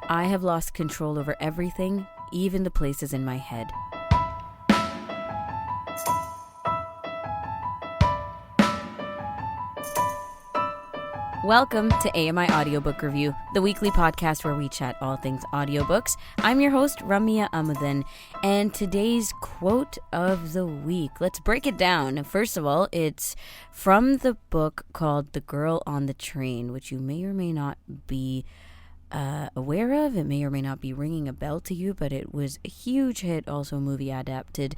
I have lost control over everything, even the places in my head. Welcome to AMI Audiobook Review, the weekly podcast where we chat all things audiobooks. I'm your host, Ramya Amudan, and today's quote of the week. Let's break it down. First of all, it's from the book called The Girl on the Train, which you may or may not be aware of. It may or may not be ringing a bell to you, but it was a huge hit, also movie adapted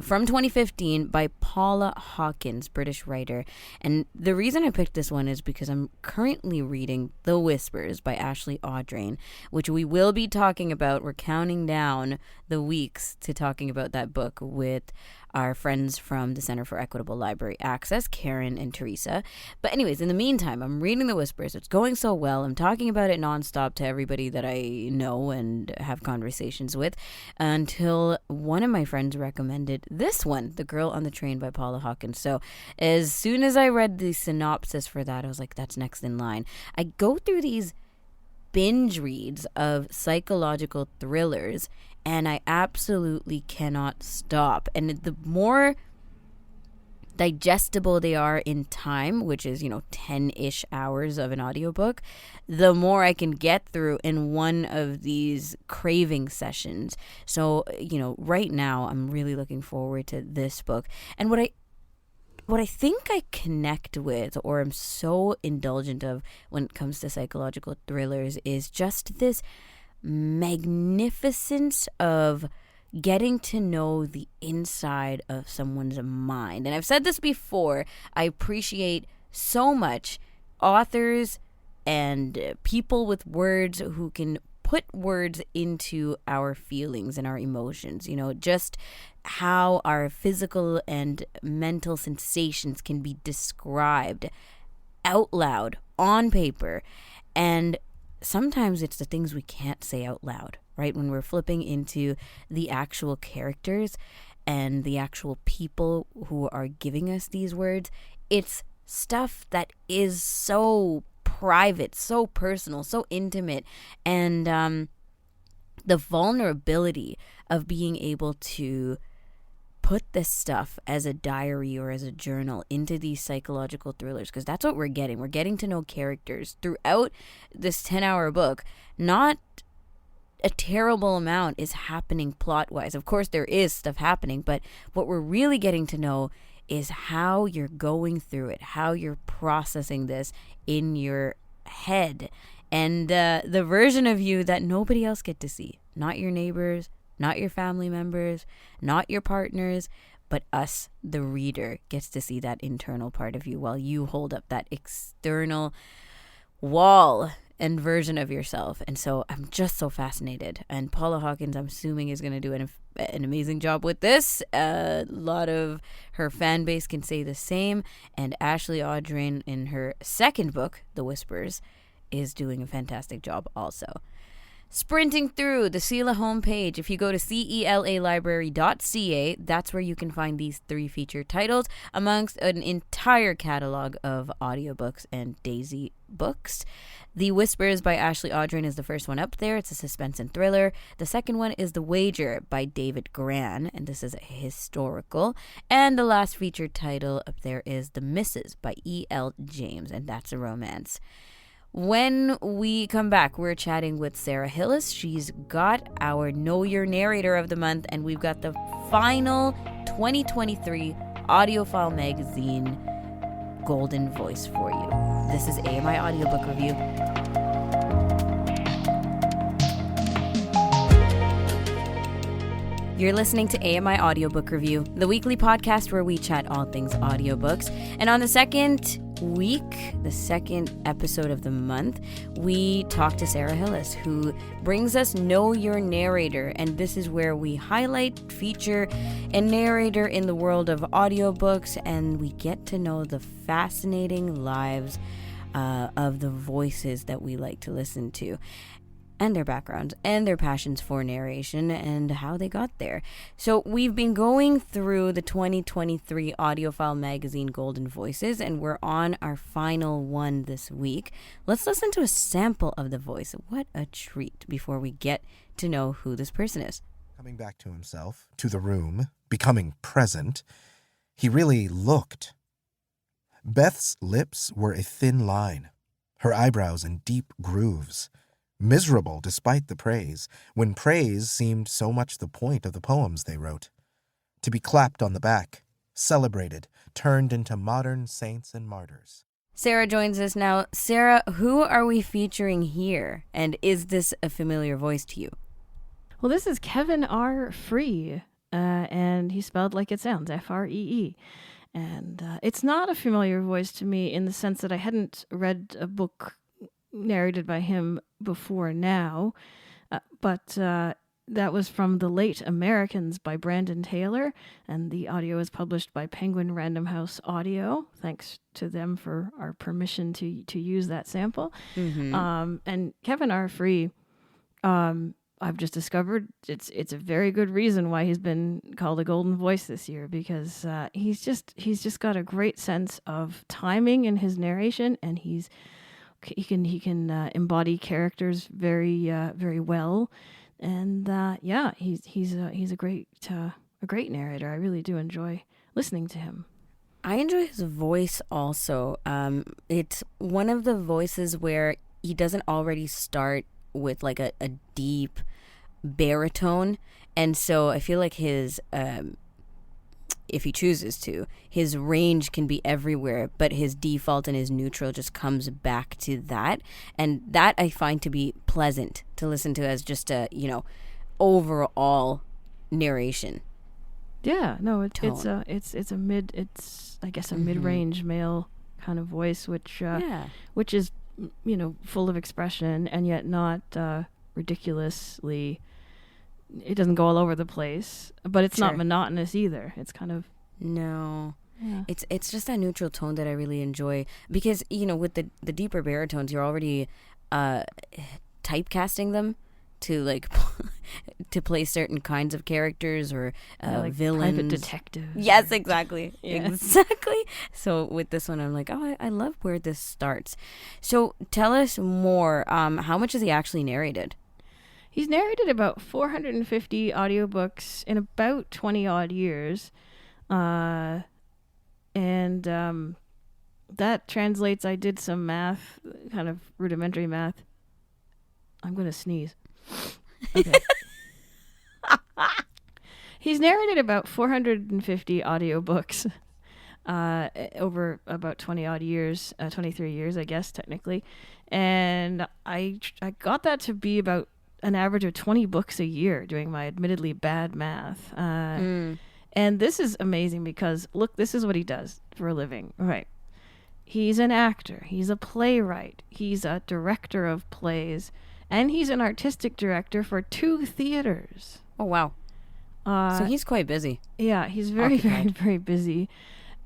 from 2015 by Paula Hawkins, British writer. And the reason I picked this one is because I'm currently reading The Whispers by Ashley Audrain, which we will be talking about. We're counting down the weeks to talking about that book with our friends from the Center for Equitable Library Access, Karen and Teresa. But anyways, in the meantime, I'm reading The Whispers. It's going so well. I'm talking about it nonstop to everybody that I know and have conversations with until one of my friends recommended this one, The Girl on the Train by Paula Hawkins. So as soon as I read the synopsis for that, I was like, that's next in line. I go through these binge reads of psychological thrillers and I absolutely cannot stop. And the more digestible they are in time, which is, 10-ish hours of an audiobook, the more I can get through in one of these craving sessions. So, right now I'm really looking forward to this book. And what I think I connect with, or am so indulgent of when it comes to psychological thrillers, is just this magnificence of getting to know the inside of someone's mind. And I've said this before, I appreciate so much authors and people with words who can put words into our feelings and our emotions, just how our physical and mental sensations can be described out loud on paper. And sometimes it's the things we can't say out loud, right? When we're flipping into the actual characters and the actual people who are giving us these words, it's stuff that is so private, so personal, so intimate. And the vulnerability of being able to put this stuff as a diary or as a journal into these psychological thrillers, because that's what we're getting. We're getting to know characters throughout this 10-hour book. Not a terrible amount is happening plot-wise. Of course, there is stuff happening, but what we're really getting to know is how you're going through it, how you're processing this in your head, and the version of you that nobody else get to see. Not your neighbors, not your family members, not your partners, but us, the reader, gets to see that internal part of you while you hold up that external wall and version of yourself. And so I'm just so fascinated. And Paula Hawkins, I'm assuming, is going to do an amazing job with this. A lot of her fan base can say the same. And Ashley Audrain, in her second book, The Whispers, is doing a fantastic job also. Sprinting through the CELA homepage, if you go to celalibrary.ca, that's where you can find these 3 featured titles amongst an entire catalog of audiobooks and Daisy books. The Whispers by Ashley Audrain is the first one up there. It's a suspense and thriller. The second one is The Wager by David Gran, and this is a historical. And the last featured title up there is The Misses by E.L. James, and that's a romance. When we come back, we're chatting with Sara Hillis. She's got our Know Your Narrator of the month, and we've got the final 2023 Audiophile Magazine Golden Voice for you. This is AMI Audiobook Review. You're listening to AMI Audiobook Review, the weekly podcast where we chat all things audiobooks. And on the second episode of the month, we talk to Sara Hillis, who brings us Know Your Narrator. And this is where we highlight, feature a narrator in the world of audiobooks, and we get to know the fascinating lives of the voices that we like to listen to. and their backgrounds and their passions for narration and how they got there. So we've been going through the 2023 Audiophile Magazine Golden Voices, and we're on our final one this week. Let's listen to a sample of the voice. What a treat before we get to know who this person is. Coming back to himself, to the room, becoming present, he really looked. Beth's lips were a thin line, her eyebrows in deep grooves. Miserable despite the praise, when praise seemed so much the point of the poems they wrote. To be clapped on the back, celebrated, turned into modern saints and martyrs. Sara joins us now. Sara, who are we featuring here? And is this a familiar voice to you? Well, this is Kevin R. Free, and he's spelled like it sounds, Free. And it's not a familiar voice to me in the sense that I hadn't read a book narrated by him before now, but that was from The Late Americans by Brandon Taylor, and the audio is published by Penguin Random House Audio. Thanks to them for our permission to use that sample. Mm-hmm. And Kevin R. Free, I've just discovered it's a very good reason why he's been called a Golden Voice this year, because he's just got a great sense of timing in his narration, and he can embody characters very well, and he's a great narrator. I really do enjoy listening to him. I enjoy his voice also. It's one of the voices where he doesn't already start with like a deep baritone, and so I feel like his if he chooses to, his range can be everywhere, but his default and his neutral just comes back to that, and that I find to be pleasant to listen to as just a overall narration. Yeah, no, it's a Mm-hmm. mid-range male kind of voice, which is full of expression and yet not ridiculously. It doesn't go all over the place, but it's not monotonous either. It's kind of no. Yeah. It's just that neutral tone that I really enjoy, because with the deeper baritones, you're already typecasting them to like to play certain kinds of characters or like villains, private detectives. Yes, exactly. Yeah. Exactly. So with this one, I'm like, I love where this starts. So tell us more. How much has he actually narrated? He's narrated about 450 audiobooks in about 20 odd years. And that translates, I did some math, kind of rudimentary math. I'm going to sneeze. Okay. He's narrated about 450 audiobooks over about 20 odd years, 23 years, I guess, technically. And I got that to be about an average of 20 books a year, doing my admittedly bad math. And this is amazing because, look, this is what he does for a living. Right. He's an actor. He's a playwright. He's a director of plays. And he's an artistic director for 2 theaters. Oh, wow. So he's quite busy. Yeah, he's very, very, very busy.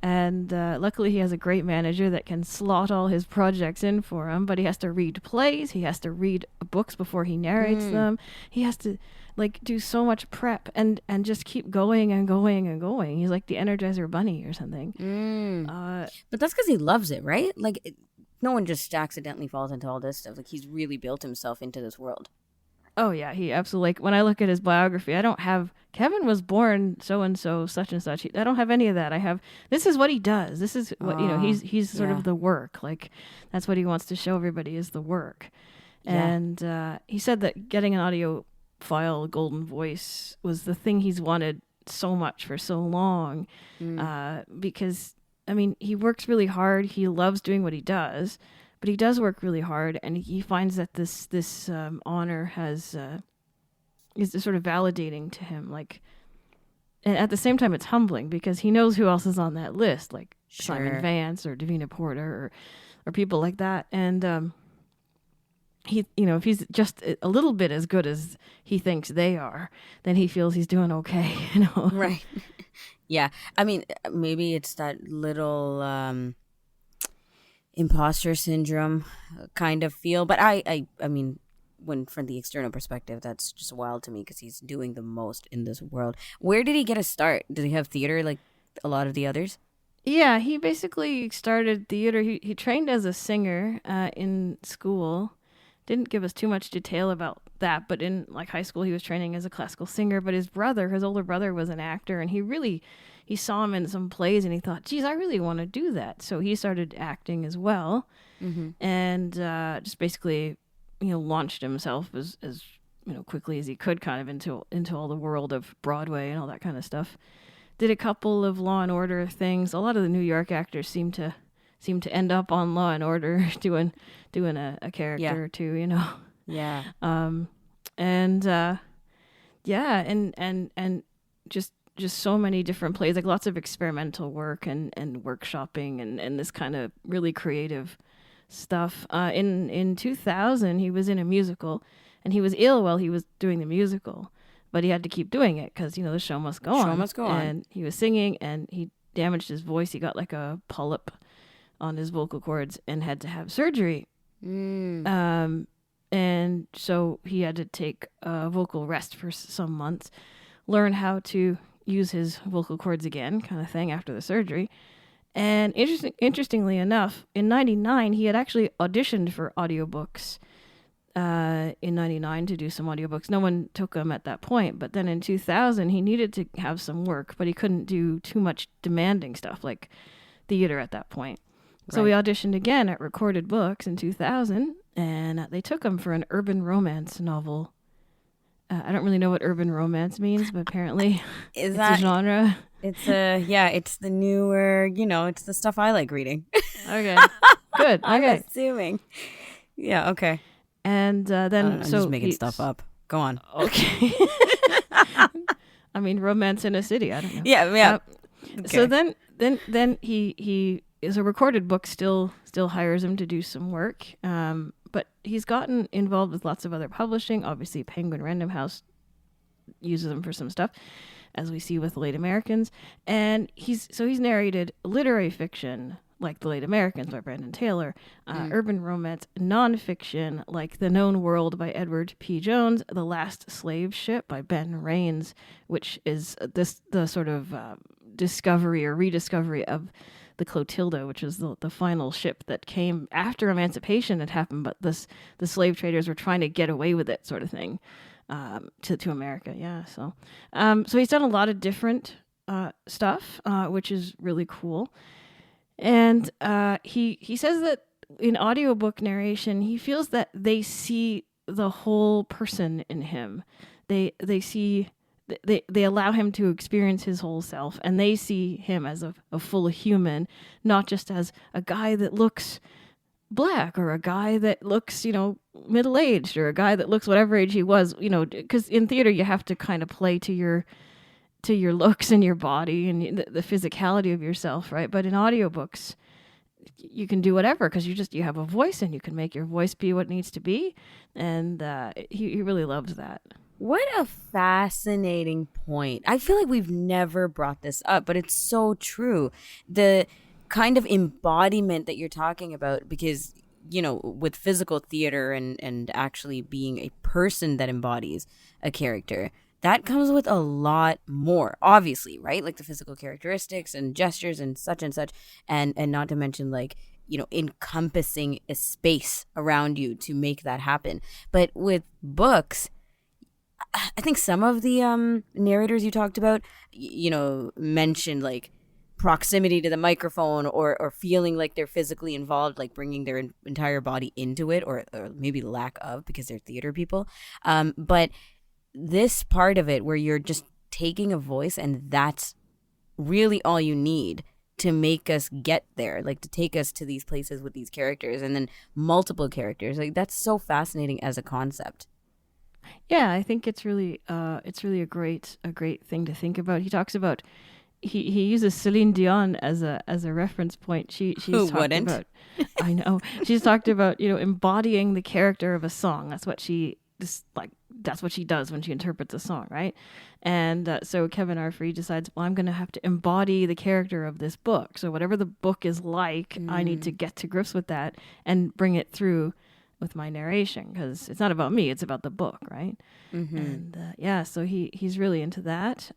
And luckily he has a great manager that can slot all his projects in for him, but he has to read plays, he has to read books before he narrates them. He has to do so much prep and just keep going and going and going. He's like the Energizer Bunny or something. But that's because he loves it, right? No one just accidentally falls into all this stuff. He's really built himself into this world. Oh yeah, he absolutely. When I look at his biography, I don't have Kevin was born so and so, such and such. I don't have any of that. I have this is what he does. This is what he's sort of the work. That's what he wants to show everybody is the work. Yeah. And he said that getting an audiophile Golden Voice was the thing he's wanted so much for so long, because he works really hard. He loves doing what he does. But he does work really hard, and he finds that this honor is sort of validating to him. And at the same time, it's humbling because he knows who else is on that list, like Simon Vance or Davina Porter or people like that. And he, if he's just a little bit as good as he thinks they are, then he feels he's doing okay. Right? Yeah. Maybe it's that little. Imposter syndrome kind of feel, but I mean when from the external perspective, that's just wild to me because he's doing the most in this world. Where did he get a start? Did he have theater like a lot of the others? Yeah, he basically started theater. He trained as a singer in school. Didn't give us too much detail about that, but in like high school he was training as a classical singer. But his older brother, was an actor, and he saw him in some plays and he thought, geez, I really want to do that. So he started acting as well, and just basically, launched himself as quickly as he could, kind of into all the world of Broadway and all that kind of stuff. Did a couple of Law and Order things. A lot of the New York actors seem to end up on Law and Order doing a character or two, Yeah. And just so many different plays, like lots of experimental work and workshopping and this kind of really creative stuff. In 2000, he was in a musical, and he was ill while he was doing the musical, but he had to keep doing it because the show must go on. Show must go on. And he was singing, and he damaged his voice. He got like a polyp on his vocal cords and had to have surgery. And so he had to take a vocal rest for some months, learn how to use his vocal cords again, kind of thing, after the surgery. And interestingly enough, in 99, he had actually auditioned for audiobooks in 99 to do some audiobooks. No one took him at that point. But then in 2000, he needed to have some work, but he couldn't do too much demanding stuff like theater at that point. So he auditioned again at Recorded Books in 2000, and they took him for an urban romance novel. I don't really know what urban romance means, but apparently it's a genre. It's it's the newer, it's the stuff I like reading. Okay, good. I'm Okay, assuming. Yeah, okay. And then I'm just making stuff up. Go on. Okay. I mean, romance in a city. I don't know. Yeah. Okay. So then he is a Recorded Book still hires him to do some work. But he's gotten involved with lots of other publishing. Obviously, Penguin Random House uses him for some stuff, as we see with The Late Americans. And he's narrated literary fiction like The Late Americans by Brandon Taylor, urban romance, nonfiction like The Known World by Edward P. Jones, The Last Slave Ship by Ben Raines, which is the sort of discovery or rediscovery of the Clotilda, which is the final ship that came after emancipation had happened, but the slave traders were trying to get away with it, sort of thing, to America. Yeah, so he's done a lot of different stuff, which is really cool. And he says that in audiobook narration, he feels that they see the whole person in him. They allow him to experience his whole self, and they see him as a full human, not just as a guy that looks black or a guy that looks, middle-aged, or a guy that looks whatever age he was, because in theater you have to kind of play to your looks and your body and the physicality of yourself, right? But in audiobooks, you can do whatever because you have a voice and you can make your voice be what it needs to be. And he really loved that. What a fascinating point. I feel like we've never brought this up, but it's so true. The kind of embodiment that you're talking about, because, with physical theater and actually being a person that embodies a character, that comes with a lot more, obviously, right? Like the physical characteristics and gestures and such, and not to mention encompassing a space around you to make that happen. But with books, I think some of the narrators you talked about, mentioned like proximity to the microphone or feeling like they're physically involved, like bringing their entire body into it, or maybe lack of, because they're theater people. But this part of it where you're just taking a voice and that's really all you need to make us get there, like to take us to these places with these characters and then multiple characters, like that's so fascinating as a concept. Yeah, I think it's really a great thing to think about. He talks about he uses Celine Dion as a reference point. She's Who wouldn't? About, I know. She's talked about, embodying the character of a song. That's what she does when she interprets a song, right? And so Kevin Arfree decides, well, I'm going to have to embody the character of this book. So whatever the book is like, I need to get to grips with that and bring it through with my narration, because it's not about me, it's about the book, right? And so he's really into that.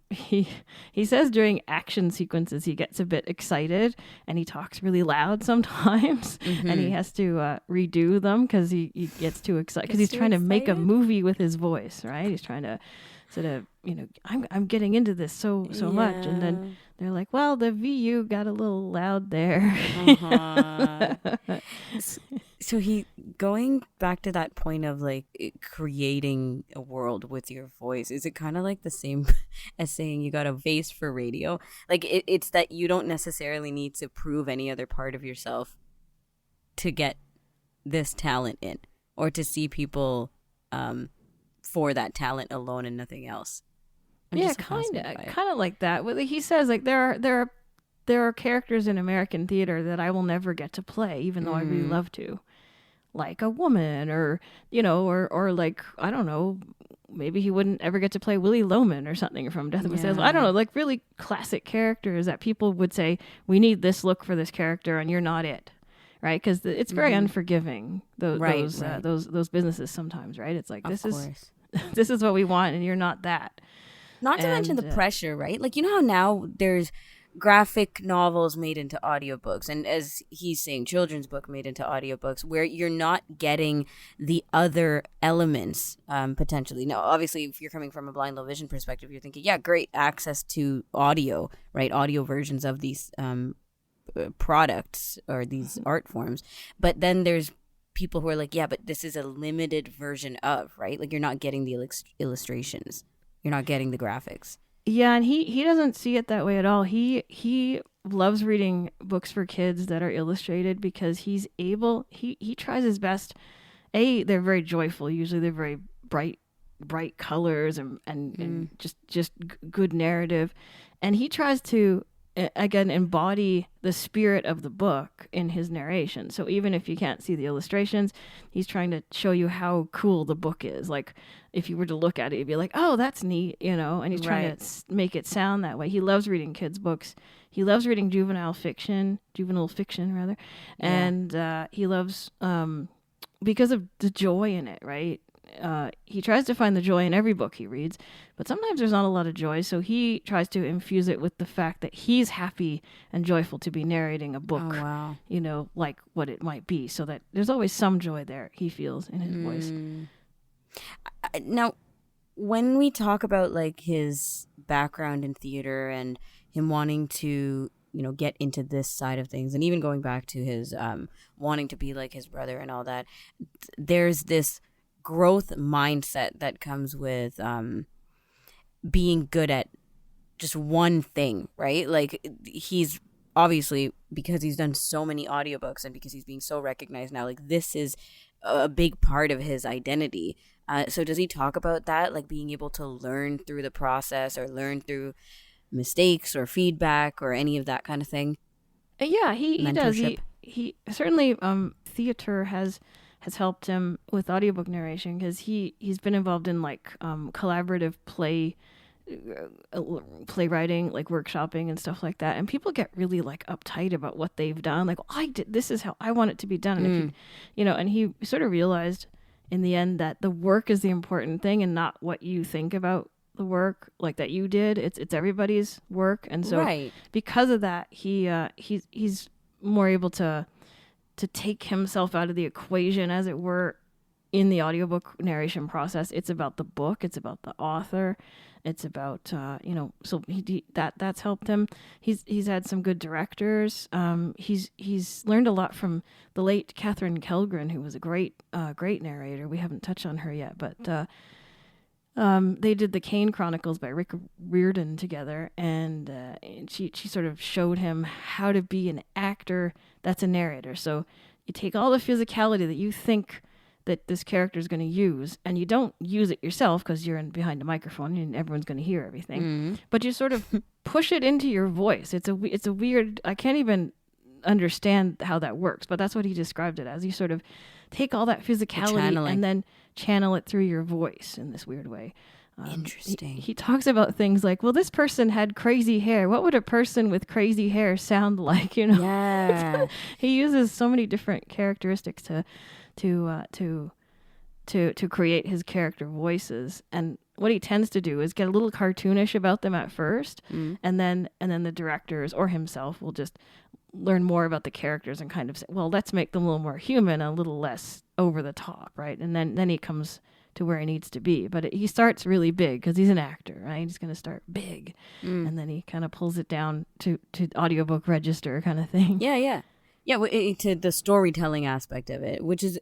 He says during action sequences he gets a bit excited and he talks really loud sometimes, and he has to redo them because he gets too excited because he's trying to make a movie with his voice, right? He's trying to sort of, I'm getting into this so much, and then they're like, well, the VU got a little loud there. So he, going back to that point of like creating a world with your voice, is it kind of like the same as saying you got a face for radio? Like it's that you don't necessarily need to prove any other part of yourself to get this talent in, or to see people for that talent alone and nothing else. Kind of like that. He says like there are characters in American theater that I will never get to play, even though I really love to, like a woman, or or like, I don't know, maybe he wouldn't ever get to play Willie Loman or something from Death of a Salesman. I don't know, like really classic characters that people would say, we need this look for this character, and you're not it. Right, because it's very unforgiving. Those businesses sometimes, right? It's like, this is what we want, and you're not that. Not to mention the pressure, right? Like, you know how now there's graphic novels made into audiobooks, and as he's saying, children's book made into audiobooks, where you're not getting the other elements potentially. Now, obviously, if you're coming from a blind low vision perspective, you're thinking, yeah, great access to audio, right? Audio versions of these products or these art forms. But then there's people who are like, yeah, but this is a limited version of, right? Like, you're not getting the illustrations. You're not getting the graphics. Yeah, and he doesn't see it that way at all. He loves reading books for kids that are illustrated because he tries his best. They're very joyful. Usually they're very bright colors and just good narrative. And he tries to, again, embody the spirit of the book in his narration. So even if you can't see the illustrations, he's trying to show you how cool the book is. Like, if you were to look at it, you'd be like, oh, that's neat, and he's trying to make it sound that way. He loves reading kids' books. He loves reading juvenile fiction, rather. And he loves, because of the joy in it, right? He tries to find the joy in every book he reads, but sometimes there's not a lot of joy, so he tries to infuse it with the fact that he's happy and joyful to be narrating a book, like what it might be, so that there's always some joy there, he feels, in his voice. Now, when we talk about like his background in theater and him wanting to, get into this side of things, and even going back to his wanting to be like his brother and all that, there's this growth mindset that comes with being good at just one thing, right? Like, he's obviously, because he's done so many audiobooks and because he's being so recognized now, like, this is a big part of his identity. So does he talk about that, like being able to learn through the process or learn through mistakes or feedback or any of that kind of thing? Yeah, he does. He certainly, theater has helped him with audiobook narration, because he's been involved in like collaborative playwriting, like workshopping and stuff like that, and people get really like uptight about what they've done, like, this is how I want it to be done. And if and he sort of realized in the end that the work is the important thing and not what you think about the work, like that you did. It's everybody's work, and so because of that, he's more able to take himself out of the equation, as it were, in the audiobook narration process. It's about the book, it's about the author, it's about so that's helped him. He's had some good directors. He's learned a lot from the late Catherine Kellgren, who was a great narrator. We haven't touched on her yet, but they did the Kane Chronicles by Rick Riordan together, and she sort of showed him how to be an actor that's a narrator. So you take all the physicality that you think that this character is going to use, and you don't use it yourself because you're behind a microphone and everyone's going to hear everything, but you sort of push it into your voice. It's a weird, I can't even understand how that works, but that's what he described it as. You sort of take all that physicality and then channel it through your voice in this weird way. Interesting. He talks about things like, well, this person had crazy hair. What would a person with crazy hair sound like? Yeah. He uses so many different characteristics to create his character voices. And what he tends to do is get a little cartoonish about them at first, and then the directors or himself will just learn more about the characters and kind of say, well, let's make them a little more human, a little less over the top, right? And then he comes to where he needs to be. But he starts really big because he's an actor, right? He's going to start big, and then he kind of pulls it down to audiobook register kind of thing. Yeah. To the storytelling aspect of it, which is,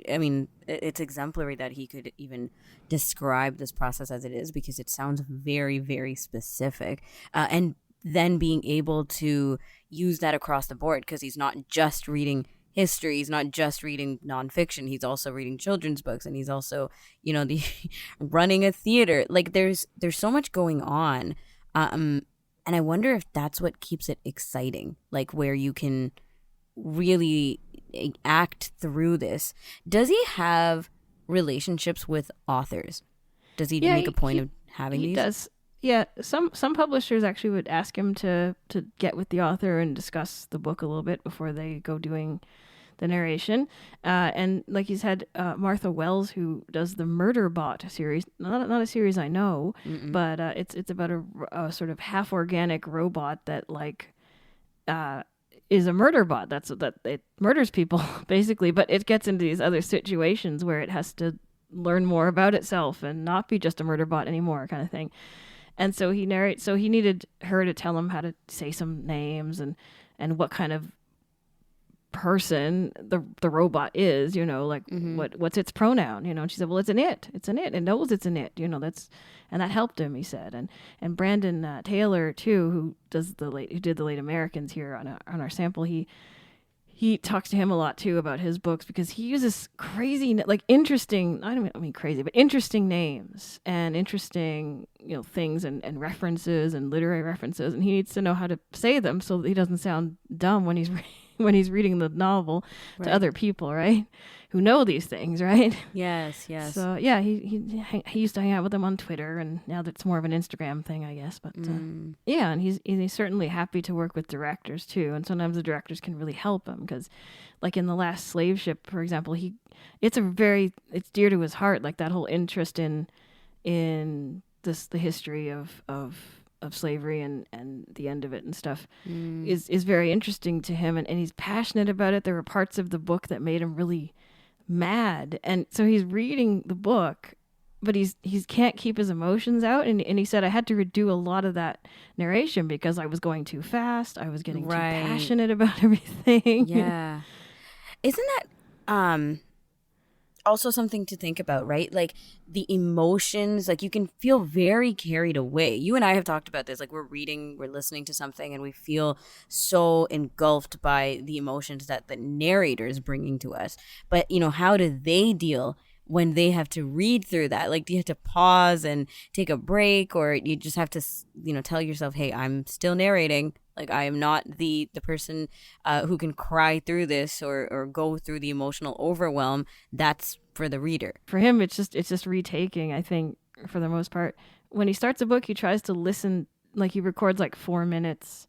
I mean, it's exemplary that he could even describe this process as it is, because it sounds very, very specific. And then being able to use that across the board, because he's not just reading history, he's not just reading nonfiction, he's also reading children's books, and he's also, the running a theater. Like there's so much going on. And I wonder if that's what keeps it exciting, like where you can really act through this. Does he have relationships with authors? Does he make a point of having these? He does. Yeah, some publishers actually would ask him to get with the author and discuss the book a little bit before they go doing the narration. And like he's had Martha Wells, who does the Murderbot series, not a series I know, but it's about a sort of half organic robot that is a murder bot. That it murders people basically, but it gets into these other situations where it has to learn more about itself and not be just a murder bot anymore, kind of thing. And so he narrates. So he needed her to tell him how to say some names and what kind of person the robot is. What's its pronoun. And she said, well, it's an it. It's an it. It knows it's an it. And that helped him, he said. And Brandon Taylor too, who did the Late Americans here on our sample, he talks to him a lot too about his books, because he uses crazy, interesting, I don't mean crazy, but interesting names and interesting, things and references and literary references, and he needs to know how to say them so that he doesn't sound dumb when he's reading the novel to other people, right? Who know these things, right? Yes. So yeah, he used to hang out with them on Twitter, and now that's more of an Instagram thing, I guess. But yeah, and he's certainly happy to work with directors too, and sometimes the directors can really help him, because, like in The Last Slave Ship, for example, it's dear to his heart, like that whole interest in the history of slavery and the end of it and stuff is very interesting to him, and he's passionate about it. There were parts of the book that made him really mad, and so he's reading the book, but he can't keep his emotions out, and he said, I had to redo a lot of that narration because I was going too fast. I was getting too passionate about everything. Yeah. Isn't that also something to think about, right? Like the emotions, like you can feel very carried away. You and I have talked about this, like we're listening to something and we feel so engulfed by the emotions that the narrator is bringing to us. But, how do they deal when they have to read through that? Like, do you have to pause and take a break, or you just have to, tell yourself, hey, I'm still narrating. Like, I am not the person who can cry through this or go through the emotional overwhelm. That's for the reader. For him, it's just retaking, I think, for the most part. When he starts a book, he tries to listen, like he records 4 minutes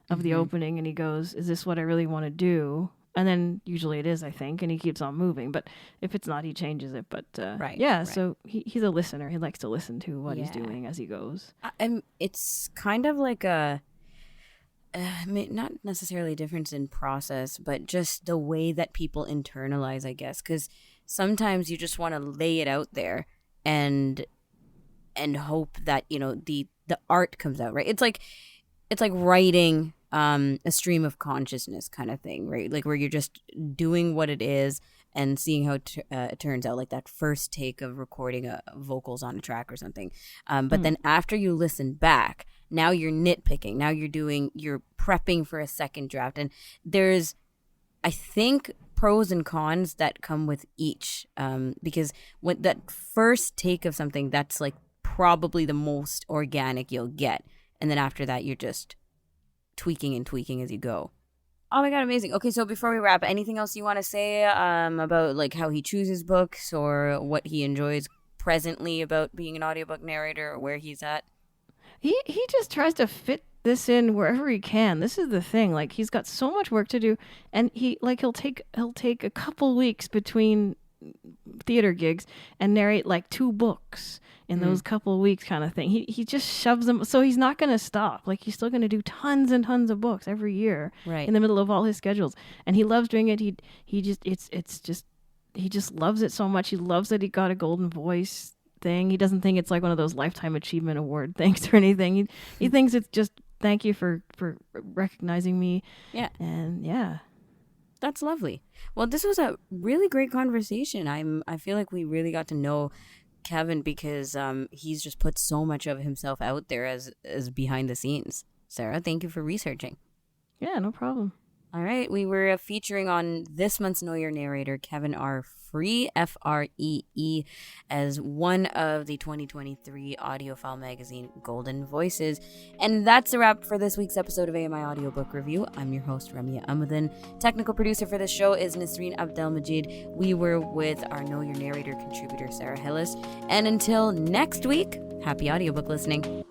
of the opening, and he goes, is this what I really want to do? And then usually it is, I think, and he keeps on moving. But if it's not, he changes it. But right. So he's a listener. He likes to listen to what he's doing as he goes. And it's kind of like not necessarily a difference in process, but just the way that people internalize, I guess, because sometimes you just want to lay it out there and hope that the art comes out right. It's like writing a stream of consciousness kind of thing, right? Like where you're just doing what it is and seeing how it turns out, like that first take of recording vocals on a track or something. But then after you listen back, now you're nitpicking. Now you're prepping for a second draft. And there's, I think, pros and cons that come with each. Because when that first take of something, that's like probably the most organic you'll get. And then after that, you're just tweaking and tweaking as you go. Oh my God, amazing. Okay, so before we wrap, anything else you want to say about like how he chooses books or what he enjoys presently about being an audiobook narrator or where he's at? He just tries to fit this in wherever he can. This is the thing. Like, he's got so much work to do, and he'll take a couple weeks between theater gigs and narrate like 2 books in those couple weeks, kind of thing. He just shoves them, so he's not going to stop. Like, he's still going to do tons and tons of books every year, Right. in the middle of all his schedules, and he loves doing it. He just loves it so much. He loves that he got a Golden Voice thing. He doesn't think it's like one of those Lifetime Achievement Award things or anything. He thinks it's just thank you for recognizing me. Yeah. And yeah. That's lovely. Well, this was a really great conversation. I feel like we really got to know Kevin because he's just put so much of himself out there as behind the scenes. Sarah, thank you for researching. Yeah, no problem. All right, we were featuring on this month's Know Your Narrator, Kevin R. Free, Free, as one of the 2023 Audiophile Magazine Golden Voices. And that's a wrap for this week's episode of AMI Audiobook Review. I'm your host, Ramya Amadin. Technical producer for this show is Nasreen Abdelmajid. We were with our Know Your Narrator contributor, Sara Hillis. And until next week, happy audiobook listening.